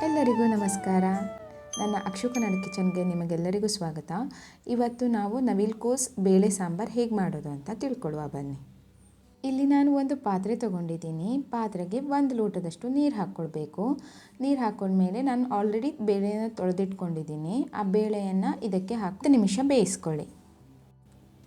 ಎಲ್ಲರಿಗೂ ನಮಸ್ಕಾರ. ನನ್ನ ಅಕ್ಷು ಕನ್ನಡ ಕಿಚನ್ಗೆ ನಿಮಗೆಲ್ಲರಿಗೂ ಸ್ವಾಗತ. ಇವತ್ತು ನಾವು ನವಿಲುಕೋಸು ಬೇಳೆ ಸಾಂಬಾರು ಹೇಗೆ ಮಾಡೋದು ಅಂತ ತಿಳ್ಕೊಳ್ಳುವ ಬನ್ನಿ. ಇಲ್ಲಿ ನಾನು ಒಂದು ಪಾತ್ರೆ ತೊಗೊಂಡಿದ್ದೀನಿ. ಪಾತ್ರೆಗೆ 1 ಲೋಟದಷ್ಟು ನೀರು ಹಾಕ್ಕೊಳ್ಬೇಕು. ನೀರು ಹಾಕ್ಕೊಂಡ್ಮೇಲೆ ನಾನು ಆಲ್ರೆಡಿ ಬೇಳೆಯನ್ನು ತೊಳೆದಿಟ್ಕೊಂಡಿದ್ದೀನಿ. ಆ ಬೇಳೆಯನ್ನು ಇದಕ್ಕೆ 10 ನಿಮಿಷ ಬೇಯಿಸ್ಕೊಳ್ಳಿ.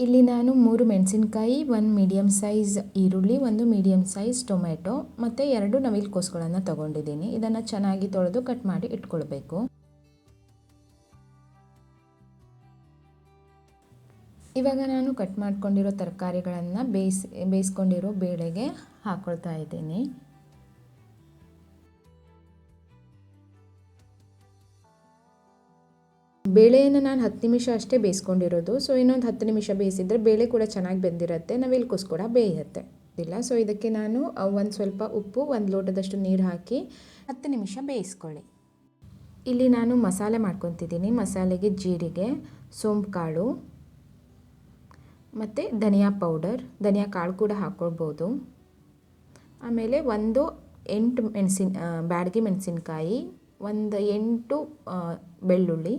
ಇಲ್ಲಿ ನಾನು 3 ಮೆಣಸಿನಕಾಯಿ, 1 ಮೀಡಿಯಮ್ ಸೈಜ್ ಈರುಳ್ಳಿ, 1 ಮೀಡಿಯಮ್ ಸೈಜ್ ಟೊಮೆಟೊ ಮತ್ತು 2 ನವಿಲುಕೋಸುಗಳನ್ನು ತೊಗೊಂಡಿದ್ದೀನಿ. ಇದನ್ನು ಚೆನ್ನಾಗಿ ತೊಳೆದು ಕಟ್ ಮಾಡಿ ಇಟ್ಕೊಳ್ಬೇಕು. ಇವಾಗ ನಾನು ಕಟ್ ಮಾಡ್ಕೊಂಡಿರೋ ತರಕಾರಿಗಳನ್ನು ಬೇಯಿಸ್ಕೊಂಡಿರೋ ಬೇಳೆಗೆ ಹಾಕ್ಕೊಳ್ತಾ ಇದ್ದೀನಿ. ಬೇಳೆಯನ್ನು ನಾನು 10 ನಿಮಿಷ ಅಷ್ಟೇ ಬೇಯಿಸ್ಕೊಂಡಿರೋದು. ಸೊ ಇನ್ನೊಂದು 10 ನಿಮಿಷ ಬೇಯಿಸಿದರೆ ಬೇಳೆ ಕೂಡ ಚೆನ್ನಾಗಿ ಬೆಂದಿರುತ್ತೆ, ನವಿಲುಕೋಸು ಕೂಡ ಬೇಯುತ್ತೆ ಇಲ್ಲ. ಸೊ ಇದಕ್ಕೆ ನಾನು ಒಂದು ಸ್ವಲ್ಪ ಉಪ್ಪು, 1 ಲೋಟದಷ್ಟು ನೀರು ಹಾಕಿ 10 ನಿಮಿಷ ಬೇಯಿಸ್ಕೊಳ್ಳಿ. ಇಲ್ಲಿ ನಾನು ಮಸಾಲೆ ಮಾಡ್ಕೊತಿದ್ದೀನಿ. ಮಸಾಲೆಗೆ ಜೀರಿಗೆ, ಸೋಂಪು ಕಾಳು ಮತ್ತು ಧನಿಯಾ ಪೌಡರ್, ಧನಿಯಾ ಕಾಳು ಕೂಡ ಹಾಕ್ಕೊಳ್ಬೋದು. ಆಮೇಲೆ 8 ಬ್ಯಾಡಗಿ ಮೆಣಸಿನಕಾಯಿ, 8 ಬೆಳ್ಳುಳ್ಳಿ,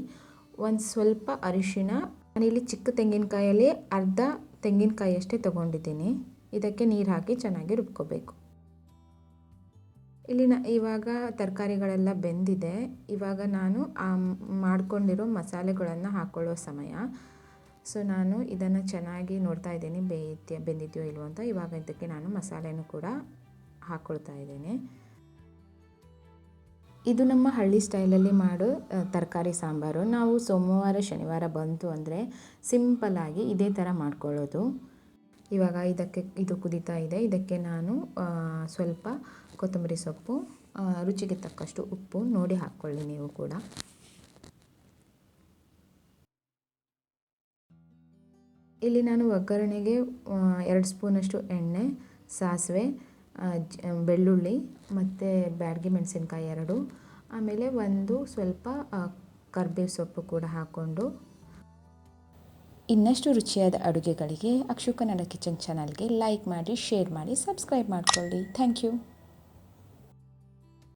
ಒಂದು ಸ್ವಲ್ಪ ಅರಿಶಿಣ. ನಾನಿಲ್ಲಿ ಚಿಕ್ಕ ತೆಂಗಿನಕಾಯಲ್ಲಿ ಅರ್ಧ ತೆಂಗಿನಕಾಯಿ ಅಷ್ಟೇ ತೊಗೊಂಡಿದ್ದೀನಿ. ಇದಕ್ಕೆ ನೀರು ಹಾಕಿ ಚೆನ್ನಾಗಿ ರುಬ್ಕೋಬೇಕು. ಇಲ್ಲಿ ಇವಾಗ ತರಕಾರಿಗಳೆಲ್ಲ ಬೆಂದಿದೆ. ಇವಾಗ ನಾನು ಮಾಡ್ಕೊಂಡಿರೋ ಮಸಾಲೆಗಳನ್ನು ಹಾಕ್ಕೊಳ್ಳೋ ಸಮಯ. ಸೊ ನಾನು ಇದನ್ನು ಚೆನ್ನಾಗಿ ನೋಡ್ತಾ ಇದ್ದೀನಿ ಬೆಂದಿದೆಯೋ ಇಲ್ವೋ ಅಂತ. ಇವಾಗ ಇದಕ್ಕೆ ನಾನು ಮಸಾಲೆನೂ ಕೂಡ ಹಾಕ್ಕೊಳ್ತಾ ಇದ್ದೀನಿ. ಇದು ನಮ್ಮ ಹಳ್ಳಿ ಸ್ಟೈಲಲ್ಲಿ ಮಾಡೋ ತರಕಾರಿ ಸಾಂಬಾರು. ನಾವು ಸೋಮವಾರ ಶನಿವಾರ ಬಂತು ಅಂದರೆ ಸಿಂಪಲ್ಲಾಗಿ ಇದೇ ಥರ ಮಾಡ್ಕೊಳ್ಳೋದು. ಇವಾಗ ಇದು ಕುದೀತಾ ಇದೆ. ಇದಕ್ಕೆ ನಾನು ಸ್ವಲ್ಪ ಕೊತ್ತಂಬರಿ ಸೊಪ್ಪು, ರುಚಿಗೆ ತಕ್ಕಷ್ಟು ಉಪ್ಪು ನೋಡಿ ಹಾಕ್ಕೊಳ್ಳಿ ನೀವು ಕೂಡ. ಇಲ್ಲಿ ನಾನು ಒಗ್ಗರಣೆಗೆ 2 ಸ್ಪೂನಷ್ಟು ಎಣ್ಣೆ, ಸಾಸಿವೆ, ಬೆಳ್ಳುಳ್ಳಿ ಮತ್ತು ಬ್ಯಾಡಗಿ ಮೆಣಸಿನಕಾಯಿ 2, ಆಮೇಲೆ ಸ್ವಲ್ಪ ಕರಿಬೇವು ಸೊಪ್ಪು ಕೂಡ ಹಾಕ್ಕೊಂಡು. ಇನ್ನಷ್ಟು ರುಚಿಯಾದ ಅಡುಗೆಗಳಿಗೆ ಅಕ್ಷು ಕನ್ನಡ ಕಿಚನ್ ಚಾನಲ್ಗೆ ಲೈಕ್ ಮಾಡಿ, ಶೇರ್ ಮಾಡಿ, ಸಬ್ಸ್ಕ್ರೈಬ್ ಮಾಡಿಕೊಳ್ಳಿ. Thank you.